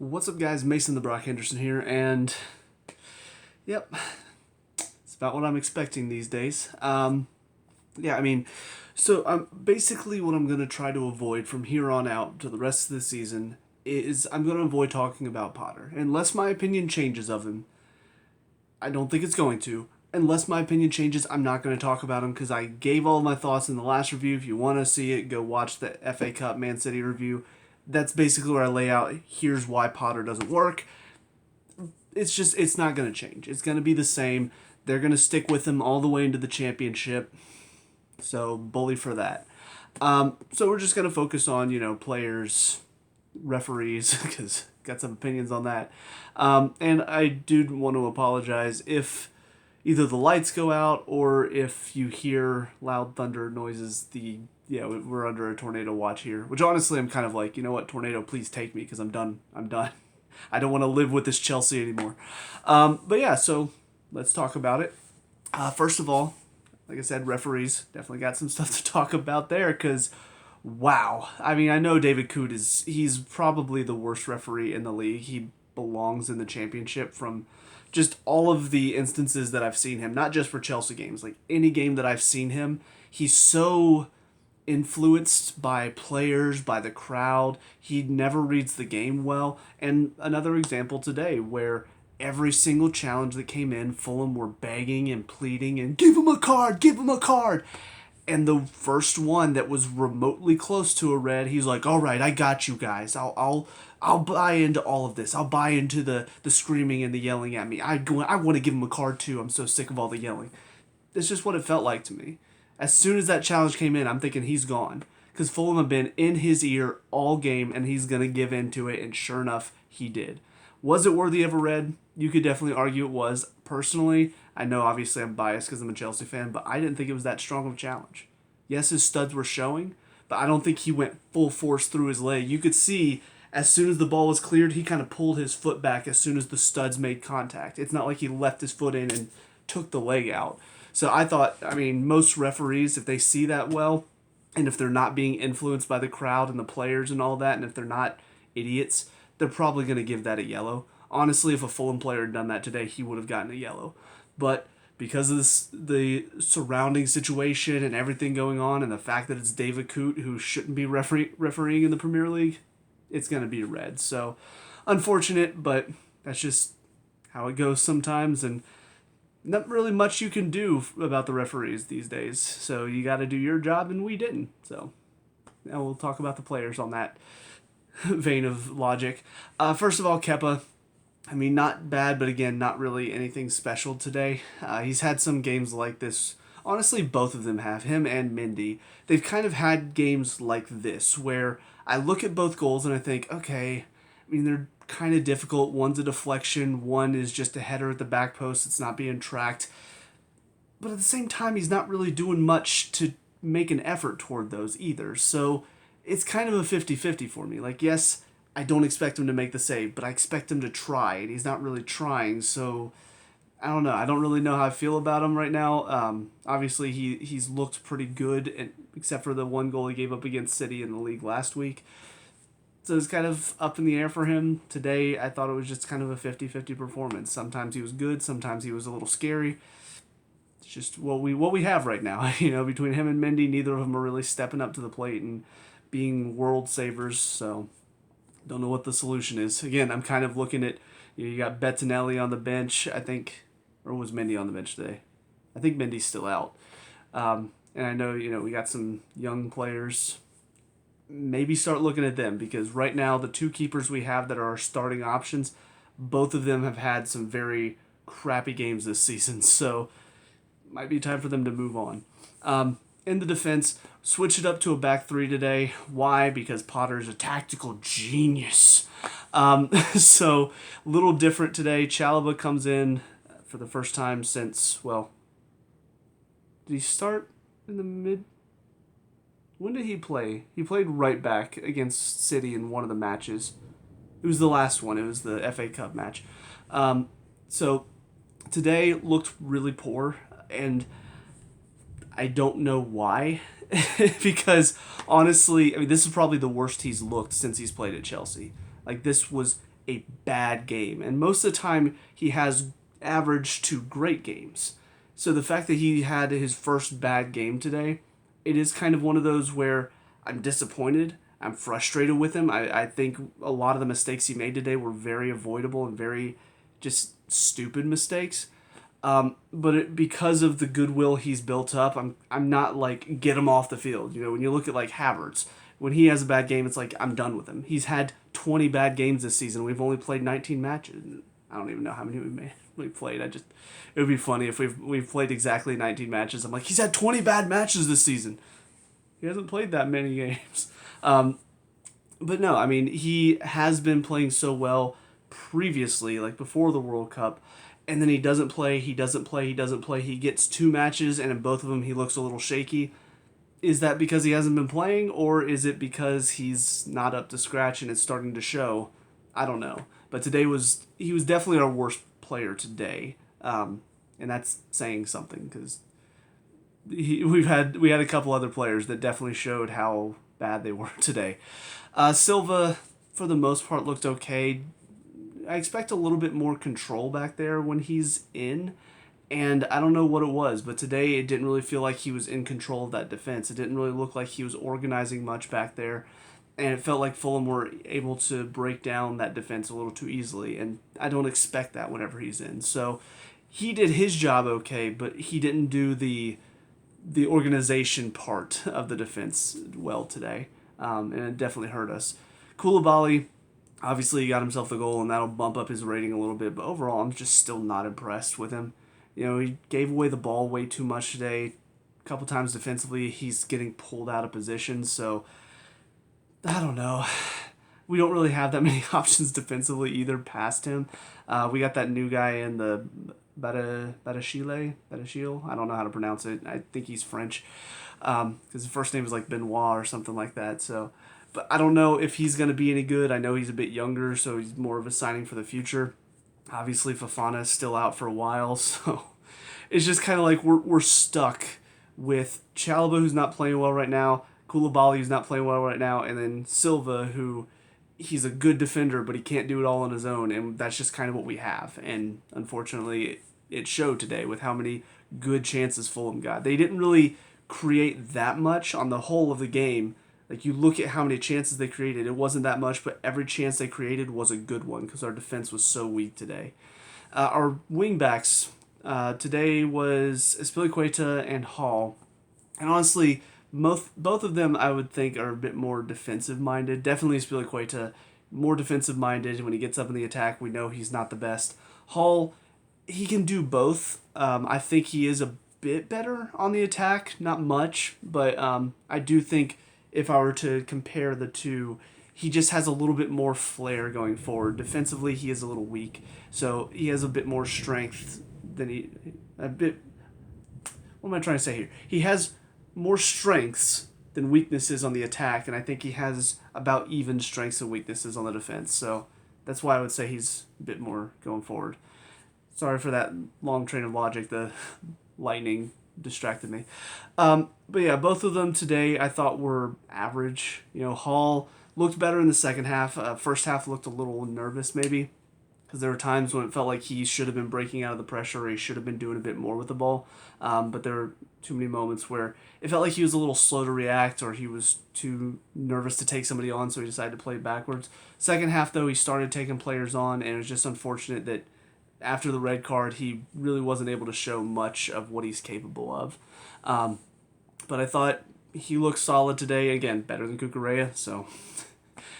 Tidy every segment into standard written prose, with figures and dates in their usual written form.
What's up, guys? Mason the Brock Henderson here, and yep, it's about what I'm expecting these days. Yeah, I mean, basically what I'm going to try to avoid from here on out to the rest of the season is I'm going to avoid talking about Potter. Unless my opinion changes of him, I don't think it's going to. Unless my opinion changes, I'm not going to talk about him because I gave all my thoughts in the last review. If you want to see it, go watch the FA Cup Man City review. That's basically where I lay out, here's why Potter doesn't work. It's not going to change. It's going to be the same. They're going to stick with him all the way into the championship. So, bully for that. So we're just going to focus on, players, referees, because got some opinions on that. And I do want to apologize if either the lights go out or if you hear loud thunder noises. We're under a tornado watch here, which honestly I'm kind of like, you know what, tornado, please take me because I'm done. I don't want to live with this Chelsea anymore. But yeah, so let's talk about it. First of all, like I said, referees, definitely got some stuff to talk about there because, wow. I mean, I know David Coote he's probably the worst referee in the league. He belongs in the championship from just all of the instances that I've seen him, not just for Chelsea games, like any game that I've seen him, he's so influenced by players, by the crowd. He never reads the game well. And another example today where every single challenge that came in, Fulham were begging and pleading and give him a card, give him a card. And the first one that was remotely close to a red, he's like, all right, I got you guys. I'll buy into all of this. I'll buy into the screaming and the yelling at me. I want to give him a card too. I'm so sick of all the yelling. It's just what it felt like to me. As soon as that challenge came in, I'm thinking he's gone. Because Fulham have been in his ear all game, and he's going to give in to it, and sure enough, he did. Was it worthy of a red? You could definitely argue it was. Personally, I know obviously I'm biased because I'm a Chelsea fan, but I didn't think it was that strong of a challenge. Yes, his studs were showing, but I don't think he went full force through his leg. You could see as soon as the ball was cleared, he kind of pulled his foot back as soon as the studs made contact. It's not like he left his foot in and took the leg out. So I thought, most referees, if they see that well, and if they're not being influenced by the crowd and the players and all that, and if they're not idiots, they're probably going to give that a yellow. Honestly, if a Fulham player had done that today, he would have gotten a yellow. But because of the surrounding situation and everything going on and the fact that it's David Coote who shouldn't be refereeing in the Premier League, it's going to be a red. So, unfortunate, but that's just how it goes sometimes, and not really much you can do about the referees these days. So you got to do your job, and we didn't. So now we'll talk about the players on that vein of logic. First of all, Kepa. Not bad, but again, not really anything special today. He's had some games like this. Honestly, both of them have, him and Mendy. They've kind of had games like this where I look at both goals and I think, okay, they're kind of difficult. One's a deflection, one is just a header at the back post that's not being tracked. But at the same time, he's not really doing much to make an effort toward those either. So it's kind of a 50-50 for me. Like, yes, I don't expect him to make the save, but I expect him to try, and he's not really trying. So I don't know. I don't really know how I feel about him right now. Obviously, he's looked pretty good, except for the one goal he gave up against City in the league last week. So it's kind of up in the air for him. Today, I thought it was just kind of a 50-50 performance. Sometimes he was good, sometimes he was a little scary. It's just what we have right now. Between him and Mendy, neither of them are really stepping up to the plate and being world savers. So don't know what the solution is. Again, I'm kind of looking at, you got Bettinelli on the bench, I think, or was Mendy on the bench today? I think Mendy's still out. And I know, we got some young players. Maybe start looking at them, because right now the two keepers we have that are our starting options, both of them have had some very crappy games this season, so might be time for them to move on. In the defense, switch it up to a back three today. Why? Because Potter's a tactical genius. So a little different today. Chalobah comes in for the first time since, did he start in the mid? When did he play? He played right back against City in one of the matches. It was the last one. It was the FA Cup match. So today looked really poor, and I don't know why. Because honestly, this is probably the worst he's looked since he's played at Chelsea. Like, this was a bad game. And most of the time, he has average to great games. So the fact that he had his first bad game today, it is kind of one of those where I'm disappointed. I'm frustrated with him. I think a lot of the mistakes he made today were very avoidable and very just stupid mistakes. Because of the goodwill he's built up, I'm not like get him off the field. You know, when you look at like Havertz, when he has a bad game, it's like I'm done with him. He's had 20 bad games this season. We've only played 19 matches. I don't even know how many we played. It would be funny if we've played exactly 19 matches. I'm like, he's had 20 bad matches this season. He hasn't played that many games. But no, I mean, he has been playing so well previously, like before the World Cup, and then he doesn't play. He gets 2 matches, and in both of them he looks a little shaky. Is that because he hasn't been playing, or is it because he's not up to scratch and it's starting to show? I don't know. But he was definitely our worst player today, and that's saying something because we had a couple other players that definitely showed how bad they were today. Silva, for the most part, looked okay. I expect a little bit more control back there when he's in, and I don't know what it was, but today it didn't really feel like he was in control of that defense. It didn't really look like he was organizing much back there, and it felt like Fulham were able to break down that defense a little too easily, and I don't expect that whenever he's in. So he did his job okay, but he didn't do the organization part of the defense well today, and it definitely hurt us. Koulibaly, obviously, he got himself the goal, and that'll bump up his rating a little bit. But overall, I'm just still not impressed with him. You know, he gave away the ball way too much today. A couple times defensively, he's getting pulled out of position. So, I don't know. We don't really have that many options defensively either past him. We got that new guy in the Badashile. I don't know how to pronounce it. I think he's French. Because his first name is like Benoit or something like that. So, but I don't know if he's going to be any good. I know he's a bit younger, so he's more of a signing for the future. Obviously, Fofana is still out for a while, so it's just kind of like we're stuck with Chalobah, who's not playing well right now, Koulibaly, who's not playing well right now, and then Silva, who he's a good defender, but he can't do it all on his own, and that's just kind of what we have. And unfortunately, it showed today with how many good chances Fulham got. They didn't really create that much on the whole of the game. Like, you look at how many chances they created, it wasn't that much, but every chance they created was a good one because our defense was so weak today. Our wingbacks today was Azpilicueta and Hall. And honestly, both of them I would think are a bit more defensive-minded. Definitely Azpilicueta, more defensive-minded. When he gets up in the attack, we know he's not the best. Hall, he can do both. I think he is a bit better on the attack, not much, but I do think if I were to compare the two, he just has a little bit more flair going forward. Defensively, he is a little weak, so he has a bit more strength than what am I trying to say here? He has more strengths than weaknesses on the attack, and I think he has about even strengths and weaknesses on the defense, so that's why I would say he's a bit more going forward. Sorry for that long train of logic. The lightning distracted me. But yeah, both of them today I thought were average. You know, Hall looked better in the second half. First half looked a little nervous maybe because there were times when it felt like he should have been breaking out of the pressure or he should have been doing a bit more with the ball. But there were too many moments where it felt like he was a little slow to react or he was too nervous to take somebody on, so he decided to play backwards. Second half, though, he started taking players on, and it was just unfortunate that after the red card, he really wasn't able to show much of what he's capable of. But I thought he looked solid today. Again, better than Cucurella. So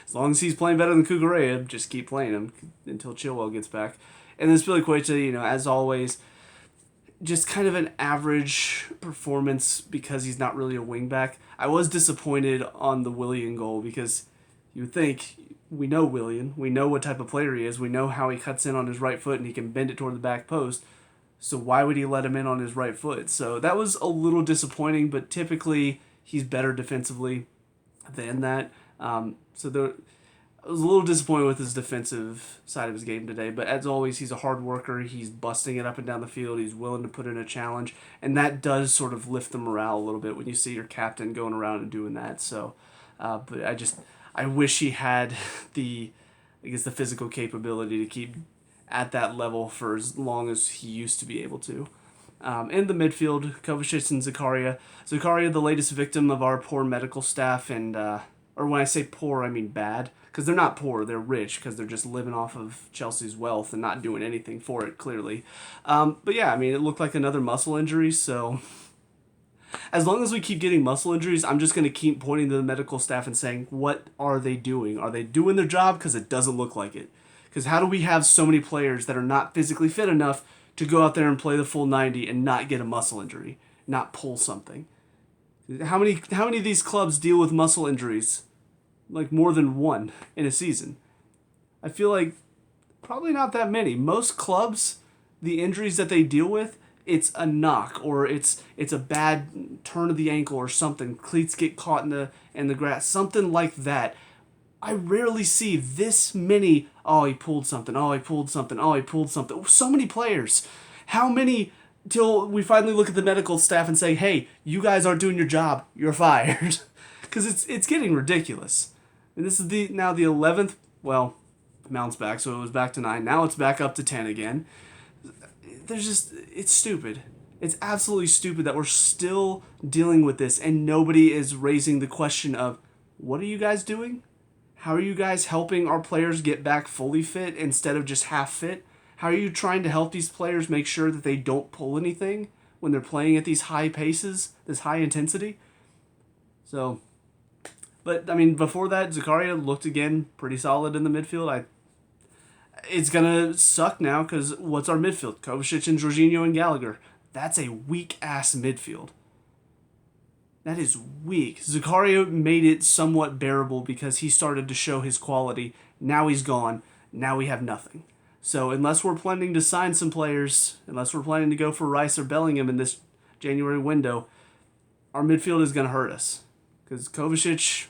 as long as he's playing better than Cucurella, just keep playing him until Chilwell gets back. And then Azpilicueta, you know, as always, just kind of an average performance because he's not really a wingback. I was disappointed on the Willian goal because you would think, we know Willian, we know what type of player he is, we know how he cuts in on his right foot and he can bend it toward the back post, so why would he let him in on his right foot? So that was a little disappointing, but typically he's better defensively than that. I was a little disappointed with his defensive side of his game today, but as always, he's a hard worker, he's busting it up and down the field, he's willing to put in a challenge, and that does sort of lift the morale a little bit when you see your captain going around and doing that. So, but I wish he had the I guess, the physical capability to keep at that level for as long as he used to be able to. In the midfield, Kovacic and Zakaria. Zakaria, the latest victim of our poor medical staff, and or when I say poor, I mean bad, because they're not poor, they're rich, because they're just living off of Chelsea's wealth and not doing anything for it, clearly. But yeah, I mean, it looked like another muscle injury, so as long as we keep getting muscle injuries, I'm just going to keep pointing to the medical staff and saying, what are they doing? Are they doing their job? Because it doesn't look like it. Because how do we have so many players that are not physically fit enough to go out there and play the full 90 and not get a muscle injury, not pull something? How many of these clubs deal with muscle injuries? Like more than one in a season. I feel like probably not that many. Most clubs, the injuries that they deal with, it's a knock or it's a bad turn of the ankle or something. Cleats get caught in the grass, something like that. I rarely see this many. Oh, he pulled something. Oh, he pulled something. Oh, he pulled something. So many players. How many till we finally look at the medical staff and say, "Hey, you guys aren't doing your job. You're fired," because it's getting ridiculous. And this is now the 11th. Well, Mount's back, so it was back to 9. Now it's back up to 10 again. It's stupid. It's absolutely stupid that we're still dealing with this and nobody is raising the question of, what are you guys doing? How are you guys helping our players get back fully fit instead of just half fit? How are you trying to help these players make sure that they don't pull anything when they're playing at these high paces, this high intensity? So, but I mean, before that, Zakaria looked again pretty solid in the midfield. It's gonna suck now because what's our midfield? Kovacic and Jorginho and Gallagher. That's a weak ass midfield. That is weak. Zakaria made it somewhat bearable because he started to show his quality. Now he's gone. Now we have nothing. So unless we're planning to sign some players, unless we're planning to go for Rice or Bellingham in this January window, our midfield is going to hurt us. Because Kovacic,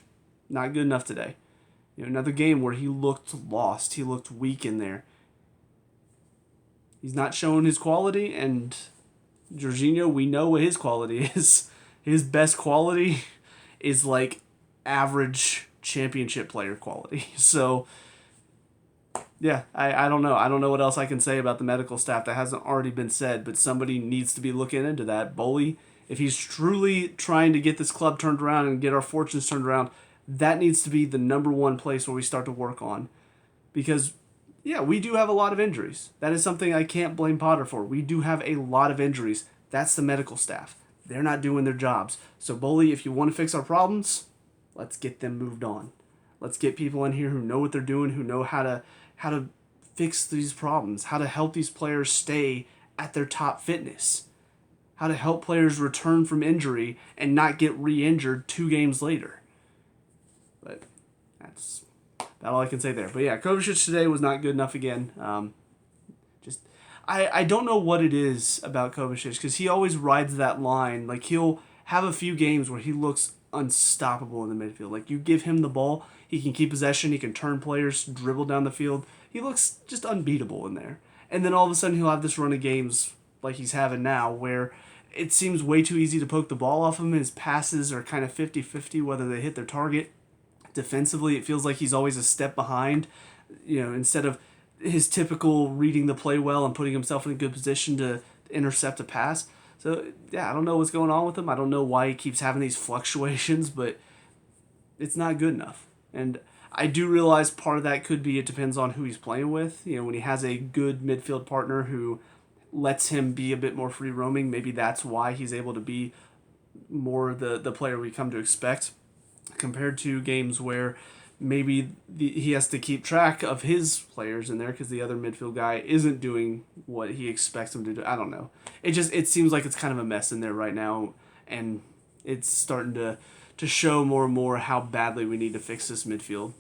not good enough today. Another game where he looked lost. He looked weak in there. He's not showing his quality, and Jorginho, we know what his quality is. His best quality is like average championship player quality. So, yeah, I don't know. I don't know what else I can say about the medical staff that hasn't already been said, but somebody needs to be looking into that. Boley, if he's truly trying to get this club turned around and get our fortunes turned around, that needs to be the number one place where we start to work on. Because, yeah, we do have a lot of injuries. That is something I can't blame Potter for. We do have a lot of injuries. That's the medical staff. They're not doing their jobs. So, Boley, if you want to fix our problems, let's get them moved on. Let's get people in here who know what they're doing, who know how to fix these problems, how to help these players stay at their top fitness, how to help players return from injury and not get re-injured 2 games later. But that's about all I can say there. But yeah, Kovacic today was not good enough again. I don't know what it is about Kovacic because he always rides that line. Like, he'll have a few games where he looks unstoppable in the midfield. Like, you give him the ball, he can keep possession, he can turn players, dribble down the field. He looks just unbeatable in there. And then all of a sudden he'll have this run of games like he's having now where it seems way too easy to poke the ball off him. His passes are kind of 50-50 whether they hit their target. Defensively, it feels like he's always a step behind, instead of his typical reading the play well and putting himself in a good position to intercept a pass. So, yeah, I don't know what's going on with him. I don't know why he keeps having these fluctuations, but it's not good enough. And I do realize part of that could be it depends on who he's playing with. When he has a good midfield partner who lets him be a bit more free roaming, maybe that's why he's able to be more the player we come to expect compared to games where maybe he has to keep track of his players in there because the other midfield guy isn't doing what he expects him to do. I don't know. It seems like it's kind of a mess in there right now, and it's starting to show more and more how badly we need to fix this midfield.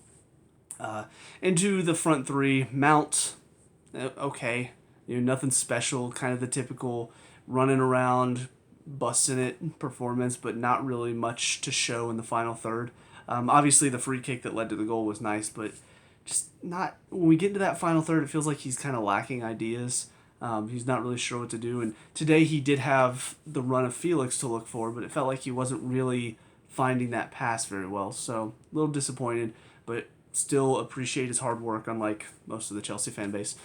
Into the front three, Mount, okay, nothing special, kind of the typical running around, busting it performance, but not really much to show in the final third. Obviously, the free kick that led to the goal was nice, but just not when we get into that final third, it feels like he's kind of lacking ideas. He's not really sure what to do. And today he did have the run of Felix to look for, but it felt like he wasn't really finding that pass very well. So a little disappointed, but still appreciate his hard work, unlike most of the Chelsea fan base.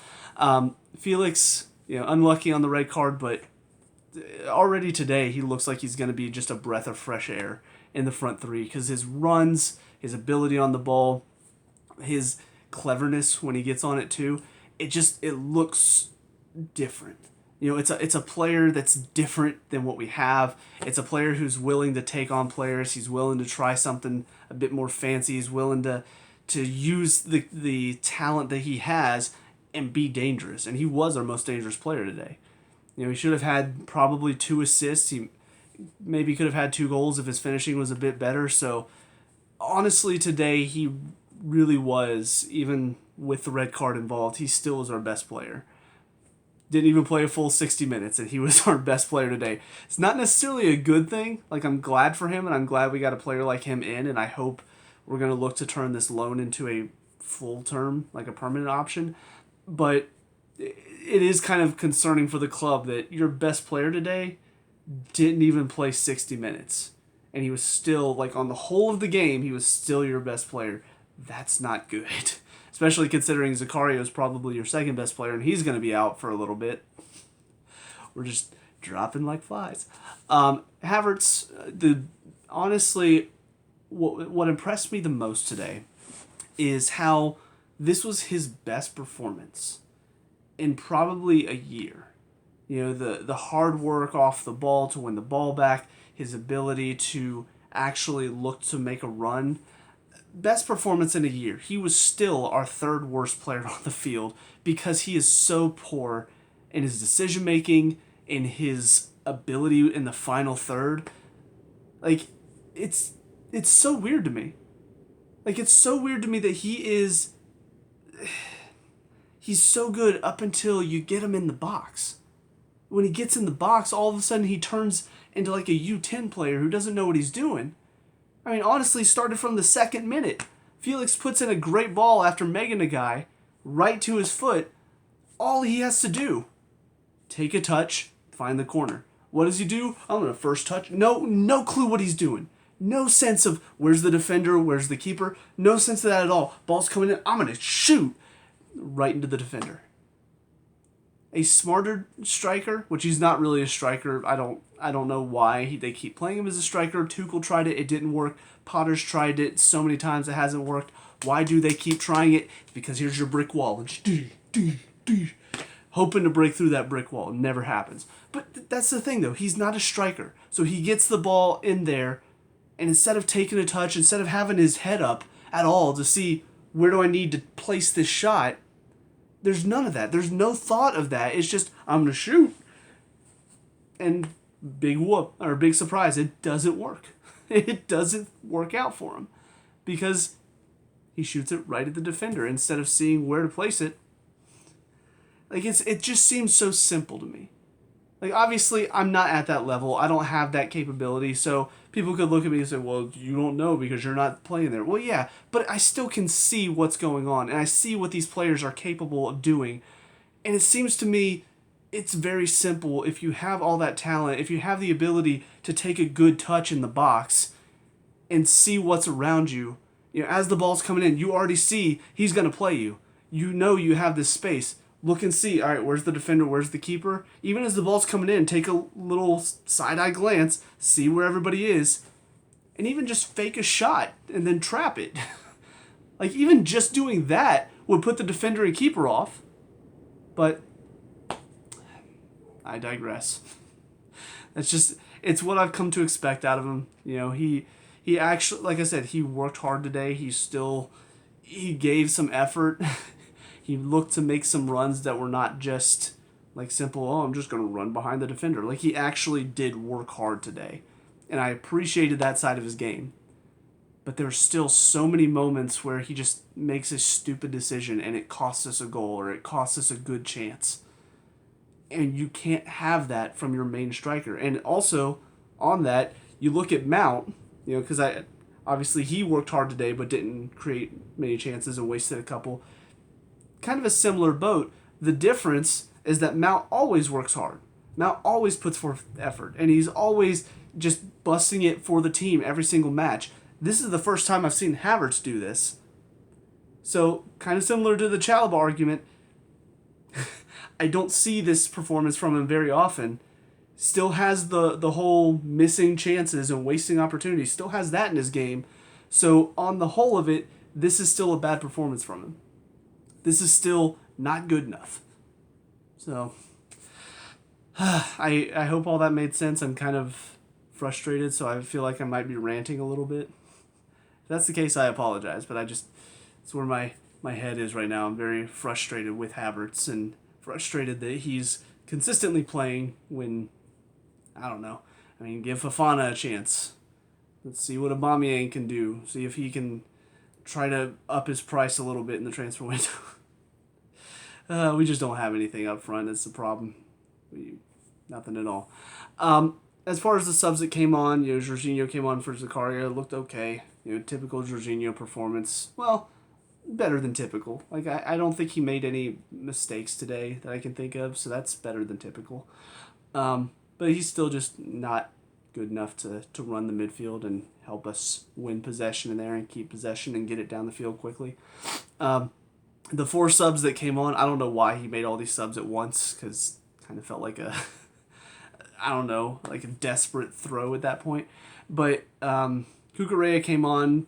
Felix, unlucky on the red card, but already today he looks like he's going to be just a breath of fresh air in the front three because his runs, his ability on the ball, his cleverness when he gets on it too, it looks different. It's a player that's different than what we have. It's a player who's willing to take on players. He's willing to try something a bit more fancy. He's willing to use the talent that he has and be dangerous. And he was our most dangerous player today. He should have had probably 2 assists. He maybe could have had 2 goals if his finishing was a bit better. So honestly, today he really was, even with the red card involved, he still was our best player. Didn't even play a full 60 minutes, and he was our best player today. It's not necessarily a good thing. Like, I'm glad for him, and I'm glad we got a player like him in, and I hope we're going to look to turn this loan into a full term, like a permanent option. But it is kind of concerning for the club that your best player today didn't even play 60 minutes. And he was still, like, on the whole of the game, he was still your best player. That's not good. Especially considering Zakaria is probably your second best player, and he's going to be out for a little bit. We're just dropping like flies. Havertz, honestly, what impressed me the most today is how this was his best performance in probably a year. The hard work off the ball to win the ball back, his ability to actually look to make a run. Best performance in a year. He was still our 3rd worst player on the field because he is so poor in his decision making, in his ability in the final third. Like, it's so weird to me. Like, it's so weird to me that he's so good up until you get him in the box. When he gets in the box, all of a sudden he turns into like a U10 player who doesn't know what he's doing. I mean, honestly, started from the 2nd minute. Felix puts in a great ball after megging a guy right to his foot. All he has to do, take a touch, find the corner. What does he do? I'm going to first touch. No clue what he's doing. No sense of where's the defender, where's the keeper. No sense of that at all. Ball's coming in. I'm going to shoot right into the defender. A smarter striker, which he's not really a striker. I don't know why they keep playing him as a striker. Tuchel tried it. It didn't work. Potter's tried it so many times. It hasn't worked. Why do they keep trying it? Because here's your brick wall. And hoping to break through that brick wall. It never happens. But that's the thing, though. He's not a striker. So he gets the ball in there, and instead of taking a touch, instead of having his head up at all to see where do I need to place this shot, there's none of that. There's no thought of that. It's just, I'm going to shoot. And big whoop, or big surprise, it doesn't work. It doesn't work out for him. Because he shoots it right at the defender instead of seeing where to place it. Like, it just seems so simple to me. Like, obviously, I'm not at that level. I don't have that capability. So people could look at me and say, well, you don't know because you're not playing there. Well, yeah, but I still can see what's going on. And I see what these players are capable of doing. And it seems to me it's very simple. If you have all that talent, if you have the ability to take a good touch in the box and see what's around you, as the ball's coming in, you already see he's going to play you. You know you have this space. Look and see, all right, where's the defender, where's the keeper? Even as the ball's coming in, take a little side-eye glance, see where everybody is, and even just fake a shot and then trap it. Like, even just doing that would put the defender and keeper off. But I digress. It's what I've come to expect out of him. He actually, like I said, he worked hard today. He gave some effort. He looked to make some runs that were not just like simple, I'm just going to run behind the defender. Like, he actually did work hard today. And I appreciated that side of his game. But there's still so many moments where he just makes a stupid decision and it costs us a goal or it costs us a good chance. And you can't have that from your main striker. And also, on that, you look at Mount, because obviously he worked hard today but didn't create many chances and wasted a couple. Kind of a similar boat. The difference is that Mount always works hard. Mount always puts forth effort, and he's always just busting it for the team every single match. This is the first time I've seen Havertz do this. So, kind of similar to the Chalaba argument, I don't see this performance from him very often. Still has the whole missing chances and wasting opportunities, still has that in his game. So, on the whole of it, this is still a bad performance from him. This is still not good enough. So, I hope all that made sense. I'm kind of frustrated, so I feel like I might be ranting a little bit. If that's the case, I apologize, but it's where my head is right now. I'm very frustrated with Havertz and frustrated that he's consistently playing when, I don't know. I mean, give Fofana a chance. Let's see what Aubameyang can do. See if he can try to up his price a little bit in the transfer window. We just don't have anything up front. That's the problem. Nothing at all. As far as the subs that came on, Jorginho came on for Zakaria. Looked okay. Typical Jorginho performance. Well, better than typical. Like, I don't think he made any mistakes today that I can think of, so that's better than typical. But he's still just not good enough to run the midfield and help us win possession in there and keep possession and get it down the field quickly. The 4 subs that came on, I don't know why he made all these subs at once, because kind of felt like I don't know, like a desperate throw at that point. But Zakaria came on,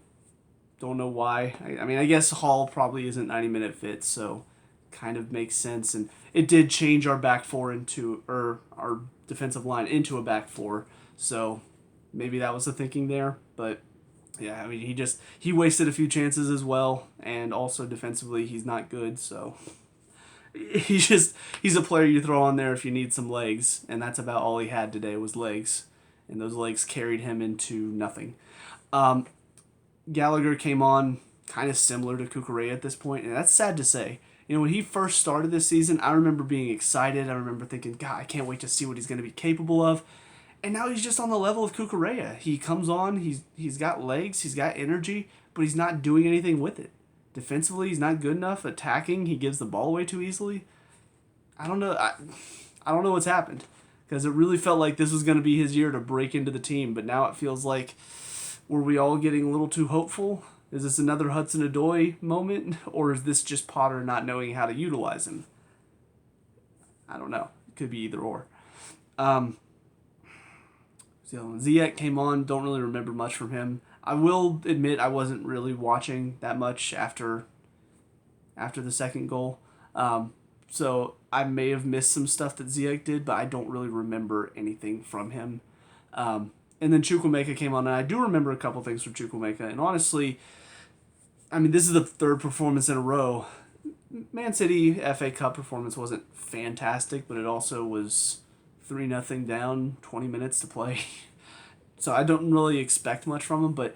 don't know why. I mean, I guess Hall probably isn't 90-minute fit, so kind of makes sense. And it did change our back four or our defensive line into a back four, so maybe that was the thinking there. But yeah, I mean, he wasted a few chances as well, and also defensively he's not good, so he's a player you throw on there if you need some legs, and that's about all he had today was legs, and those legs carried him into nothing. Gallagher came on kind of similar to Zakaria at this point, and that's sad to say. When he first started this season, I remember being excited. I remember thinking, God, I can't wait to see what he's going to be capable of. And now he's just on the level of Zakaria. He comes on, he's got legs, he's got energy, but he's not doing anything with it. Defensively, he's not good enough. Attacking, he gives the ball away too easily. I don't know. I don't know what's happened, because it really felt like this was going to be his year to break into the team, but now it feels like, were we all getting a little too hopeful? Is this another Hudson-Odoi moment, or is this just Potter not knowing how to utilize him? I don't know. It could be either or. Ziyech came on. Don't really remember much from him. I will admit I wasn't really watching that much after the second goal. So I may have missed some stuff that Ziyech did, but I don't really remember anything from him. And then Chukwuemeka came on, and I do remember a couple things from Chukwuemeka. And honestly, I mean, this is the 3rd performance in a row. Man City FA Cup performance wasn't fantastic, but it also was 3-0 down, 20 minutes to play. So I don't really expect much from him, but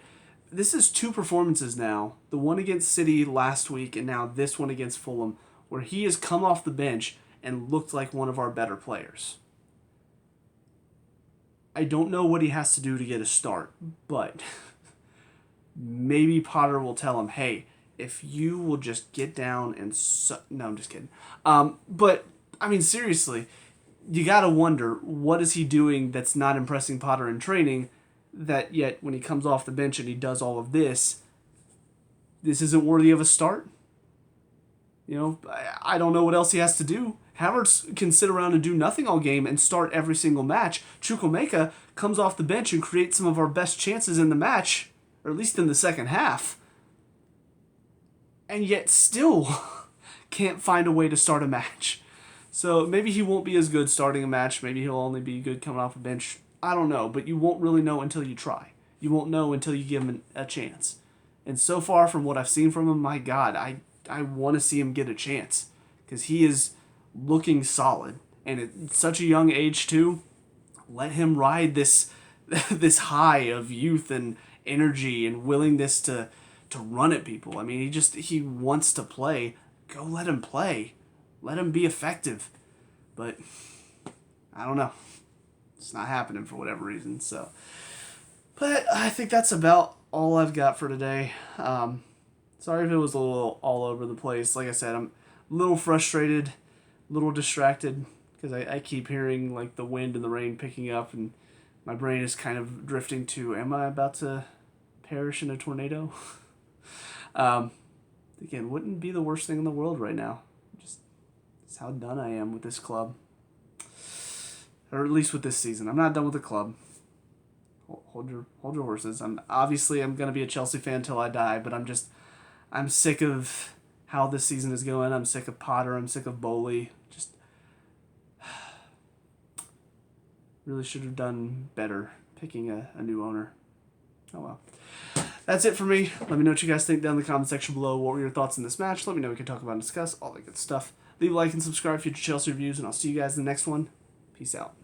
this is 2 performances now. The one against City last week, and now this one against Fulham, where he has come off the bench and looked like one of our better players. I don't know what he has to do to get a start, but maybe Potter will tell him, hey, if you will just get down and... No, I'm just kidding. But, I mean, seriously, you gotta wonder, what is he doing that's not impressing Potter in training, that yet when he comes off the bench and he does all of this isn't worthy of a start? I don't know what else he has to do. Havertz can sit around and do nothing all game and start every single match. Chukwuemeka comes off the bench and creates some of our best chances in the match, or at least in the second half, and yet still can't find a way to start a match. So maybe he won't be as good starting a match. Maybe he'll only be good coming off a bench. I don't know, but you won't really know until you try. You won't know until you give him a chance. And so far from what I've seen from him, my God, I want to see him get a chance, because he is looking solid, and at such a young age too. Let him ride this high of youth and energy and willingness to run at people. I mean, he wants to play. Go let him play. Let him be effective. But I don't know. It's not happening for whatever reason. So, but I think that's about all I've got for today. Sorry if it was a little all over the place. Like I said, I'm a little frustrated, a little distracted, because I keep hearing like the wind and the rain picking up, and my brain is kind of drifting to, am I about to perish in a tornado? again, wouldn't be the worst thing in the world right now. Just that's how done I am with this club. Or at least with this season. I'm not done with the club. Hold your horses. I'm gonna be a Chelsea fan till I die, but I'm sick of how this season is going. I'm sick of Potter. I'm sick of Bowley. Just really should have done better picking a new owner. Oh well. That's it for me. Let me know what you guys think down in the comment section below. What were your thoughts on this match? Let me know what we can talk about and discuss. All that good stuff. Leave a like and subscribe for future Chelsea reviews, and I'll see you guys in the next one. Peace out.